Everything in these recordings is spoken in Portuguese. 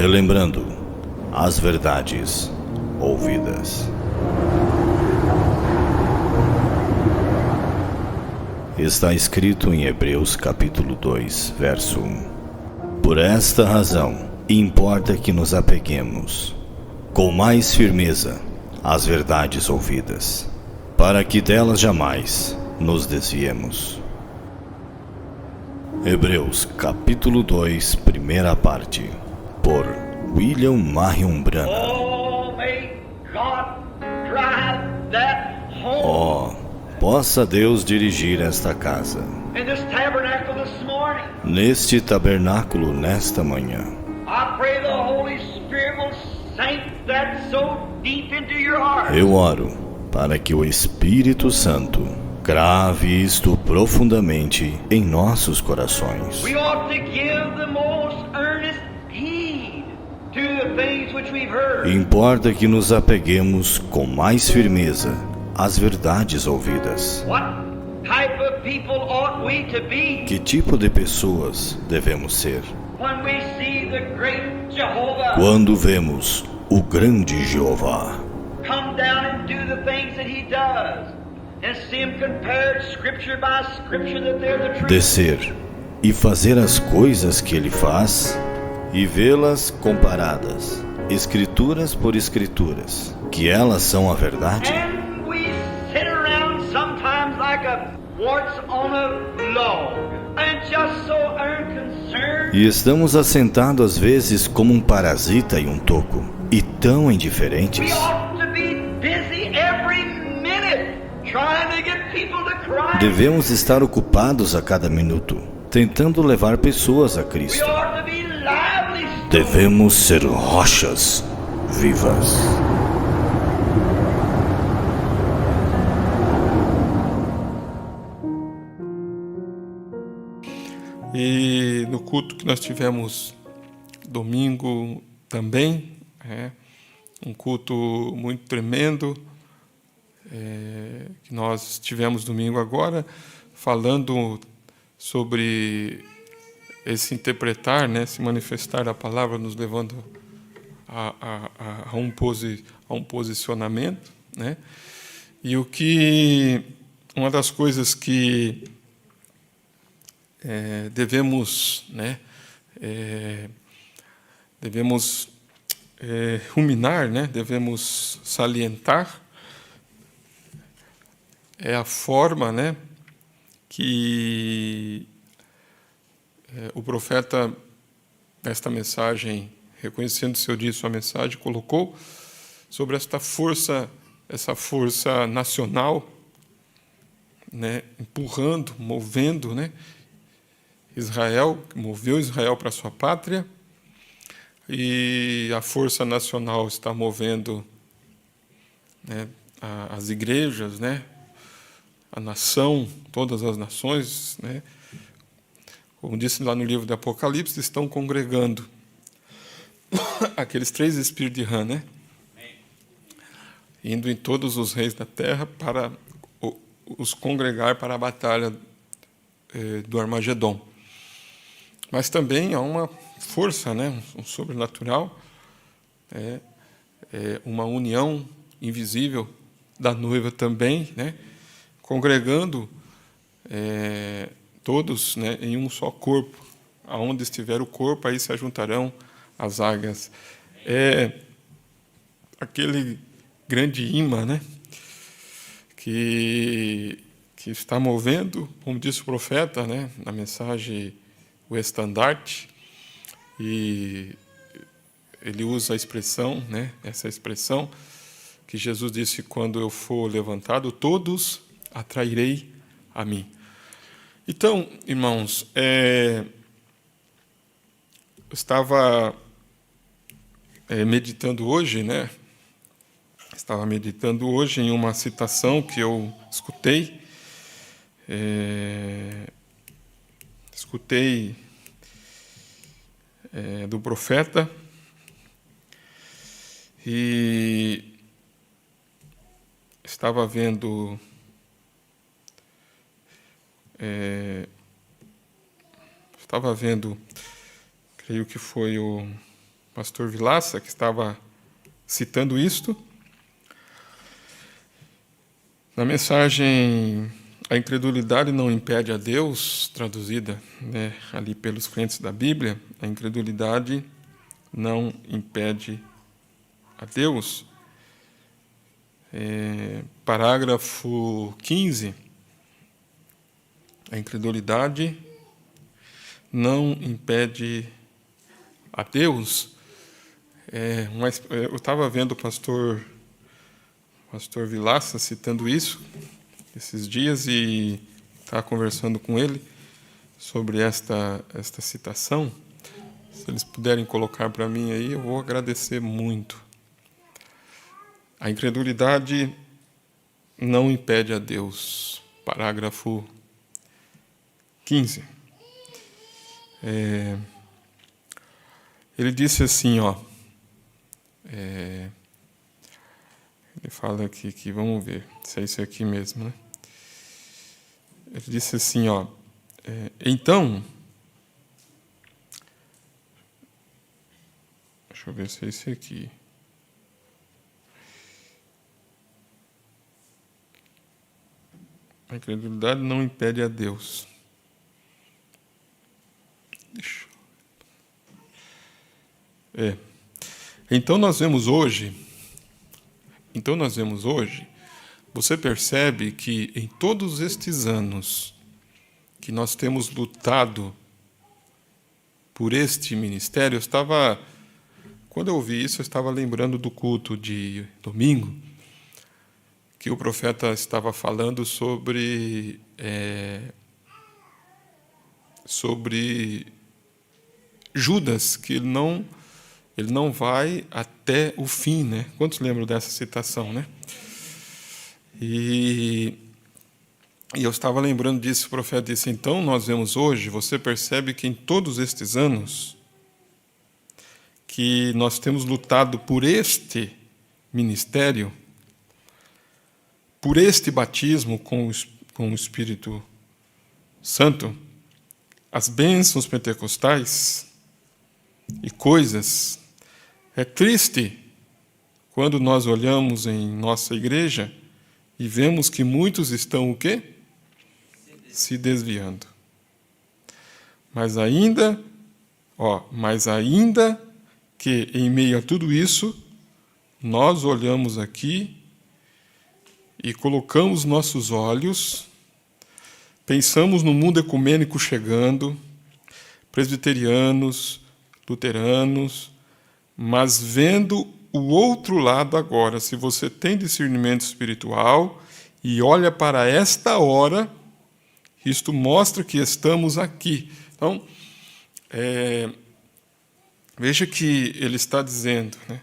relembrando as verdades ouvidas. Está escrito em Hebreus capítulo 2, verso 1. Por esta razão, importa que nos apeguemos com mais firmeza às verdades ouvidas, para que delas jamais nos desviemos. Hebreus capítulo 2, primeira parte, por William Marion Branham. Possa Deus dirigir esta casa, neste tabernáculo nesta manhã. Eu oro para que o Espírito Santo grave isto profundamente em nossos corações. Importa que nos apeguemos com mais firmeza às verdades ouvidas. Que tipo de pessoas devemos ser? Quando vemos o grande Jeová descer e fazer as coisas que ele faz e vê-las comparadas, escrituras por escrituras, que elas são a verdade. E estamos assentados às vezes como um parasita em um toco, e tão indiferentes. Devemos estar ocupados a cada minuto, tentando levar pessoas a Cristo. Devemos ser rochas vivas. E no culto que nós tivemos domingo também, um culto muito tremendo, que nós tivemos domingo agora, falando sobre esse interpretar, se manifestar a palavra, nos levando a um posicionamento, E uma das coisas que devemos ruminar, devemos salientar, é a forma, que o profeta, nesta mensagem, reconhecendo o seu dia e sua mensagem, colocou sobre essa força nacional, empurrando, movendo, Israel, moveu Israel para a sua pátria, e a força nacional está movendo as igrejas, a nação, todas as nações, como disse lá no livro do Apocalipse, estão congregando aqueles 3 espíritos de Rã, indo em todos os reis da terra para os congregar para a batalha do Armagedon. Mas também há uma força, um sobrenatural, uma união invisível da noiva também, congregando todos em um só corpo. Aonde estiver o corpo, aí se ajuntarão as águias. É aquele grande imã, que está movendo, como disse o profeta, na mensagem, o estandarte, e ele usa a expressão, essa expressão que Jesus disse: quando eu for levantado, todos atrairei a mim. Então, irmãos, eu estava meditando hoje, Estava meditando hoje em uma citação que eu escutei. Do profeta, e estava vendo creio que foi pastor Vilaça, que estava citando isto. Na mensagem A Incredulidade Não Impede a Deus, traduzida, né, ali pelos crentes da Bíblia, a incredulidade não impede a Deus. Parágrafo 15, a incredulidade não impede a Deus. Eu estava vendo o pastor Vilaça citando isso esses dias e estava conversando com ele sobre esta citação. Se eles puderem colocar para mim aí, eu vou agradecer muito. A incredulidade não impede a Deus. Parágrafo 15. Ele disse assim, ele fala aqui que vamos ver se é isso aqui mesmo, né? Ele disse assim, então, deixa eu ver se é esse aqui. A incredulidade não impede a Deus. Então nós vemos hoje, você percebe que em todos estes anos que nós temos lutado por este ministério, quando eu ouvi isso, eu estava lembrando do culto de domingo, que o profeta estava falando sobre Judas, que ele não vai até o fim, né? Quantos lembram dessa citação, né? E eu estava lembrando disso, o profeta disse, então nós vemos hoje, você percebe que em todos estes anos que nós temos lutado por este ministério, por este batismo com o Espírito Santo, as bênçãos pentecostais e coisas. É triste quando nós olhamos em nossa igreja e vemos que muitos estão o quê? Se desviando. Mas ainda que em meio a tudo isso, nós olhamos aqui e colocamos nossos olhos, pensamos no mundo ecumênico chegando, presbiterianos, luteranos, mas vendo o outro lado agora. Se você tem discernimento espiritual e olha para esta hora, isto mostra que estamos aqui. Então, veja que ele está dizendo, né?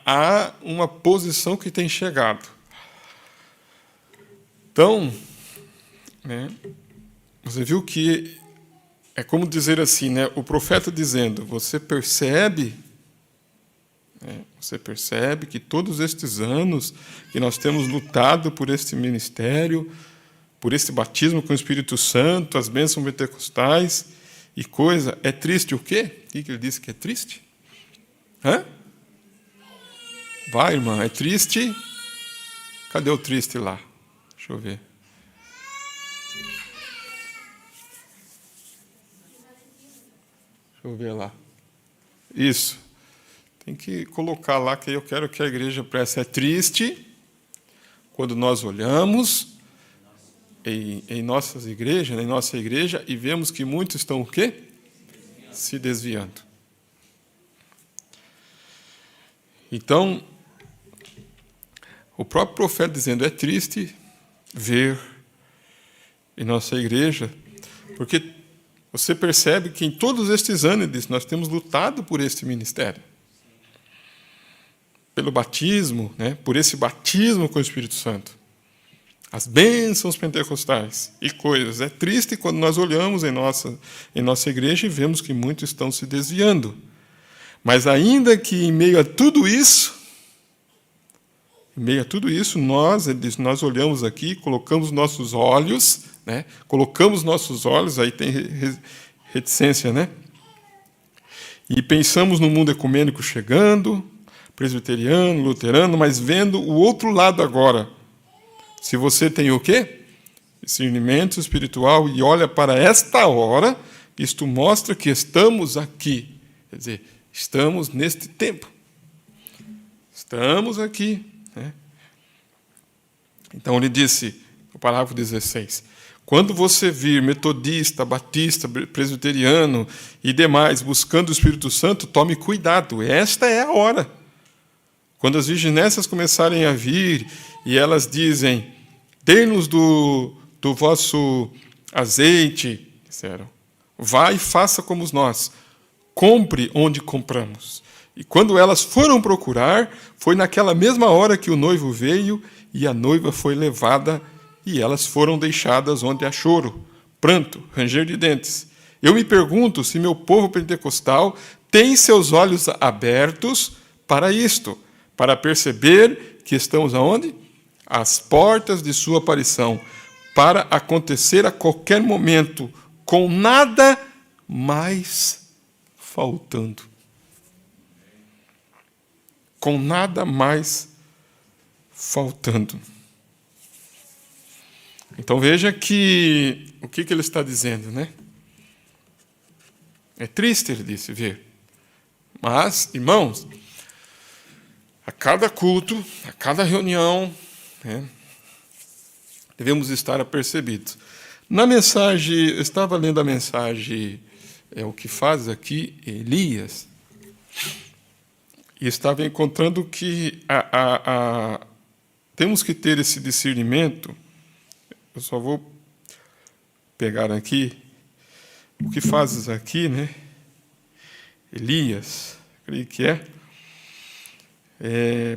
Há uma posição que tem chegado. Então, né, você viu que é como dizer assim, né, o profeta dizendo, você percebe que todos estes anos que nós temos lutado por este ministério, por este batismo com o Espírito Santo, as bênçãos pentecostais e coisa, é triste o quê? O que ele disse que é triste? Vai, irmã, é triste? Cadê o triste lá? Deixa eu ver. Deixa eu ver lá. Isso. Tem que colocar lá que eu quero que a igreja preste. É triste quando nós olhamos em nossa igreja e vemos que muitos estão o quê? Se desviando. Então, o próprio profeta dizendo, é triste ver em nossa igreja, porque você percebe que em todos estes anos nós temos lutado por este ministério. Pelo batismo, né, por esse batismo com o Espírito Santo. As bênçãos pentecostais e coisas. É triste quando nós olhamos em nossa igreja e vemos que muitos estão se desviando. Mas ainda que em meio a tudo isso, nós olhamos aqui, colocamos nossos olhos, né? Aí tem reticência, né? E pensamos no mundo ecumênico chegando, presbiteriano, luterano, mas vendo o outro lado agora. Se você tem o quê? Discernimento espiritual e olha para esta hora, isto mostra que estamos aqui. Quer dizer, estamos neste tempo. Estamos aqui. Né? Então ele disse, no parágrafo 16, quando você vir metodista, batista, presbiteriano e demais buscando o Espírito Santo, tome cuidado, esta é a hora. Quando as virginésias começarem a vir e elas dizem, dê-nos do vosso azeite, disseram, vai e faça como nós, compre onde compramos. E quando elas foram procurar, foi naquela mesma hora que o noivo veio e a noiva foi levada e elas foram deixadas onde há choro, pranto, ranger de dentes. Eu me pergunto se meu povo pentecostal tem seus olhos abertos para isto, para perceber que estamos aonde? Às portas de sua aparição, para acontecer a qualquer momento, com nada mais faltando. Com nada mais faltando. Então veja que o que ele está dizendo, né? É triste, ele disse, ver. Mas, irmãos, a cada culto, a cada reunião, né, devemos estar apercebidos. Na mensagem, eu estava lendo a mensagem, o que faz aqui Elias, e estava encontrando que temos que ter esse discernimento. Eu só vou pegar aqui o que fazes aqui, né? Elias, creio que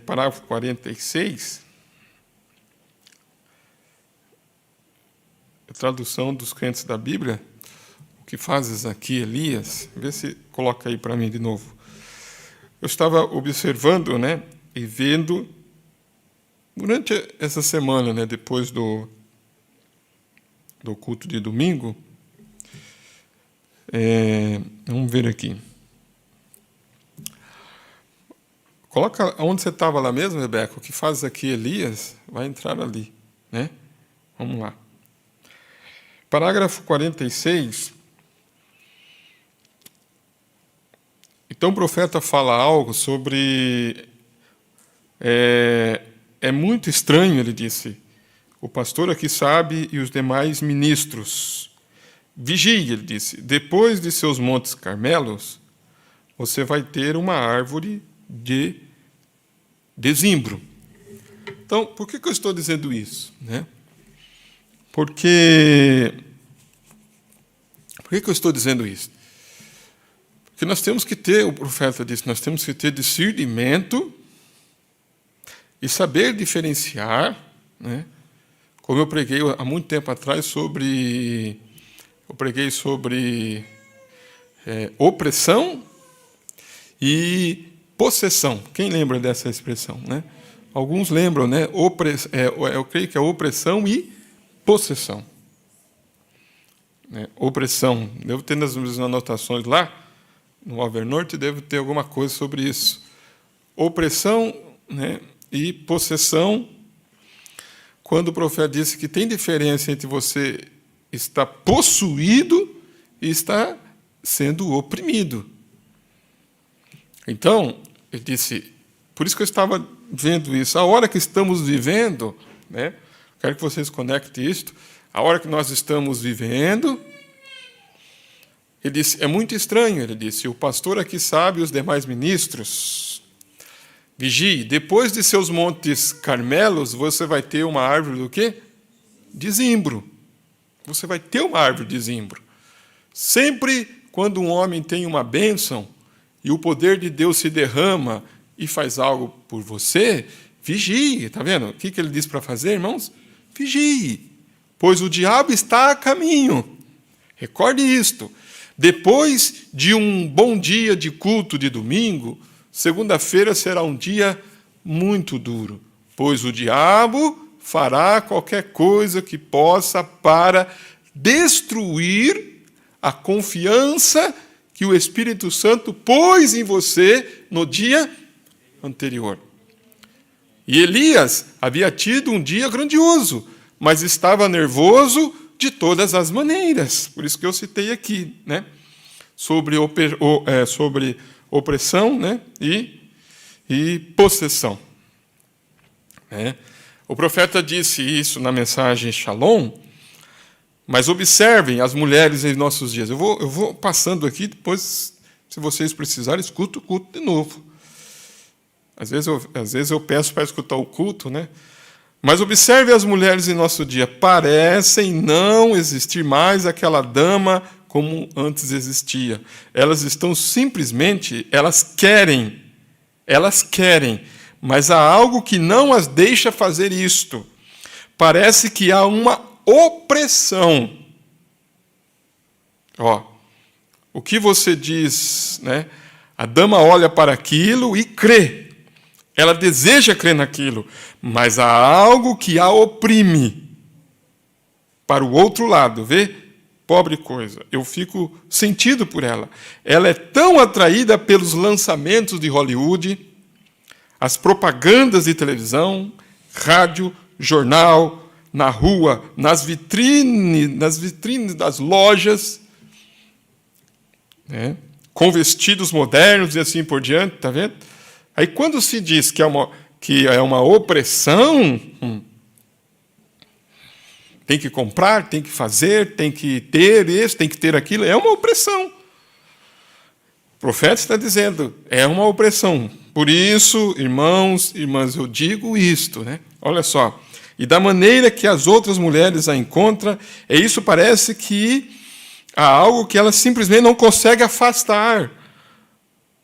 parágrafo 46, a tradução dos crentes da Bíblia. O que fazes aqui, Elias? Vê se coloca aí para mim de novo. Eu estava observando, né, e vendo durante essa semana, né, depois do culto de domingo, vamos ver aqui. Coloca onde você estava lá mesmo, Rebeca, o que faz aqui Elias, vai entrar ali, né? Vamos lá. Parágrafo 46. Então o profeta fala algo sobre... É muito estranho, ele disse, o pastor aqui sabe e os demais ministros. Vigie, ele disse, depois de seus montes Carmelos, você vai ter uma árvore de zimbro. Então, por que eu estou dizendo isso? Né? Por que eu estou dizendo isso? Porque nós temos que ter, o profeta disse, nós temos que ter discernimento e saber diferenciar, né? Como eu preguei há muito tempo atrás sobre opressão e possessão. Quem lembra dessa expressão, né? Alguns lembram, né? Eu creio que é opressão e possessão. Opressão. Devo ter nas minhas anotações lá, no Evernorte, devo ter alguma coisa sobre isso. Opressão, né, e possessão, quando o profeta disse que tem diferença entre você estar possuído e estar sendo oprimido. Então, ele disse, por isso que eu estava vendo isso, a hora que estamos vivendo, né, quero que vocês conectem isto, a hora que nós estamos vivendo, ele disse, é muito estranho, ele disse, o pastor aqui sabe, os demais ministros, vigie, depois de seus montes Carmelos, você vai ter uma árvore do quê? De zimbro. Você vai ter uma árvore de zimbro. Sempre quando um homem tem uma bênção e o poder de Deus se derrama e faz algo por você, vigie. Está vendo? O que ele diz para fazer, irmãos? Vigie, pois o diabo está a caminho. Recorde isto. Depois de um bom dia de culto de domingo, segunda-feira será um dia muito duro, pois o diabo fará qualquer coisa que possa para destruir a confiança que o Espírito Santo pôs em você no dia anterior. E Elias havia tido um dia grandioso, mas estava nervoso de todas as maneiras. Por isso que eu citei aqui, né? Sobre opressão, né? e possessão. Né? O profeta disse isso na mensagem Shalom, mas observem as mulheres em nossos dias. Eu vou passando aqui, depois, se vocês precisarem, escuta o culto de novo. Às vezes eu peço para escutar o culto, né? Mas observe as mulheres em nosso dia. Parecem não existir mais aquela dama como antes existia. Elas estão simplesmente, elas querem, mas há algo que não as deixa fazer isto. Parece que há uma opressão. O que você diz, né? A dama olha para aquilo e crê. Ela deseja crer naquilo, mas há algo que a oprime. Para o outro lado, vê? Pobre coisa. Eu fico sentido por ela. Ela é tão atraída pelos lançamentos de Hollywood, as propagandas de televisão, rádio, jornal, na rua, nas vitrines das lojas, né? Com vestidos modernos e assim por diante, está vendo? Aí quando se diz que é uma opressão, tem que comprar, tem que fazer, tem que ter isso, tem que ter aquilo, é uma opressão. O profeta está dizendo, é uma opressão. Por isso, irmãos, irmãs, eu digo isto, né? Olha só. E da maneira que as outras mulheres a encontram, isso parece que há algo que ela simplesmente não consegue afastar.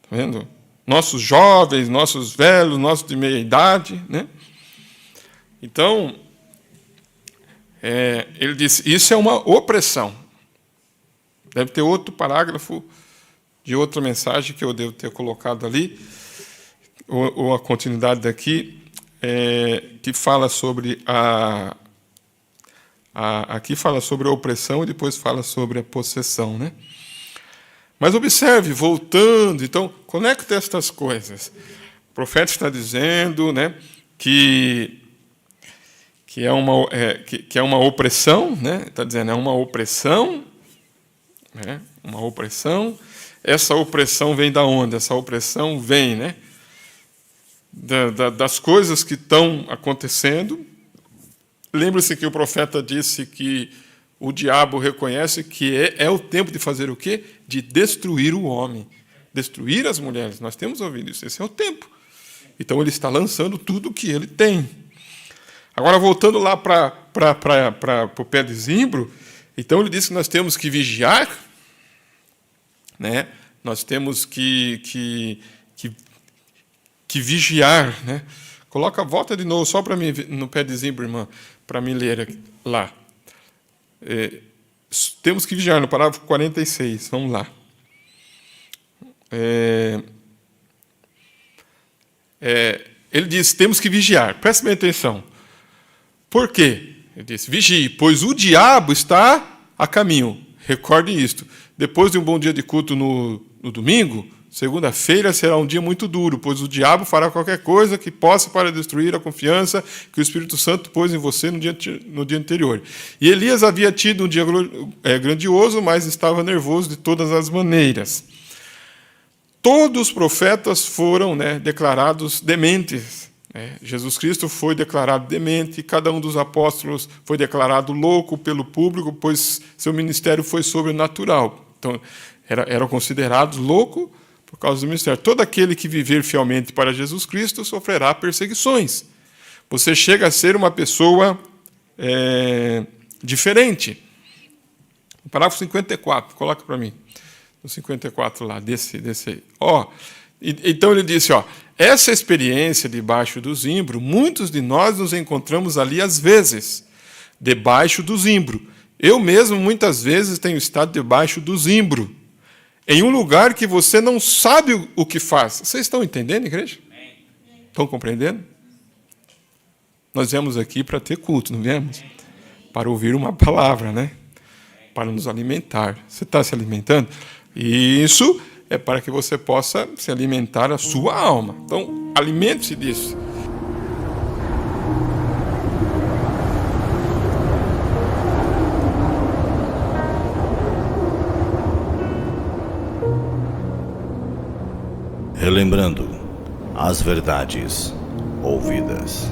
Está vendo? Nossos jovens, nossos velhos, nossos de meia idade, né? Então, ele disse, isso é uma opressão. Deve ter outro parágrafo de outra mensagem que eu devo ter colocado ali, ou a continuidade daqui, que fala sobre aqui fala sobre a opressão e depois fala sobre a possessão, né? Mas observe, voltando, então, conecta estas coisas. O profeta está dizendo, né, que é uma opressão, né? Está dizendo, é uma opressão, né? Uma opressão. Essa opressão vem da onde? Essa opressão vem, né? Das coisas que estão acontecendo. Lembre-se que o profeta disse que o diabo reconhece que é o tempo de fazer o quê? De destruir o homem, destruir as mulheres. Nós temos ouvido isso, esse é o tempo. Então ele está lançando tudo o que ele tem. Agora, voltando lá para o pé de zimbro, então ele diz que nós temos que vigiar, né? Nós temos que vigiar, né? Volta de novo, só para mim, no pé de zimbro, irmã, para mim ler lá. Temos que vigiar, no parágrafo 46, vamos lá. Ele diz, temos que vigiar, preste bem atenção. Por quê? Ele disse, vigie, pois o diabo está a caminho. Recordem isto. Depois de um bom dia de culto no domingo, segunda-feira será um dia muito duro, pois o diabo fará qualquer coisa que possa para destruir a confiança que o Espírito Santo pôs em você no dia anterior. E Elias havia tido um dia grandioso, mas estava nervoso de todas as maneiras. Todos os profetas foram, né, declarados dementes. Jesus Cristo foi declarado demente, cada um dos apóstolos foi declarado louco pelo público, pois seu ministério foi sobrenatural. Então, eram considerados loucos por causa do ministério. Todo aquele que viver fielmente para Jesus Cristo sofrerá perseguições. Você chega a ser uma pessoa diferente. No parágrafo 54, coloca para mim. No 54 lá, desse aí. Então ele disse, essa experiência debaixo do zimbro, muitos de nós nos encontramos ali às vezes, debaixo do zimbro. Eu mesmo, muitas vezes, tenho estado debaixo do zimbro, em um lugar que você não sabe o que faz. Vocês estão entendendo, igreja? Estão compreendendo? Nós viemos aqui para ter culto, não viemos? Para ouvir uma palavra, né? Para nos alimentar. Você está se alimentando? E isso é para que você possa se alimentar a sua alma. Então, alimente-se disso. Relembrando as verdades ouvidas.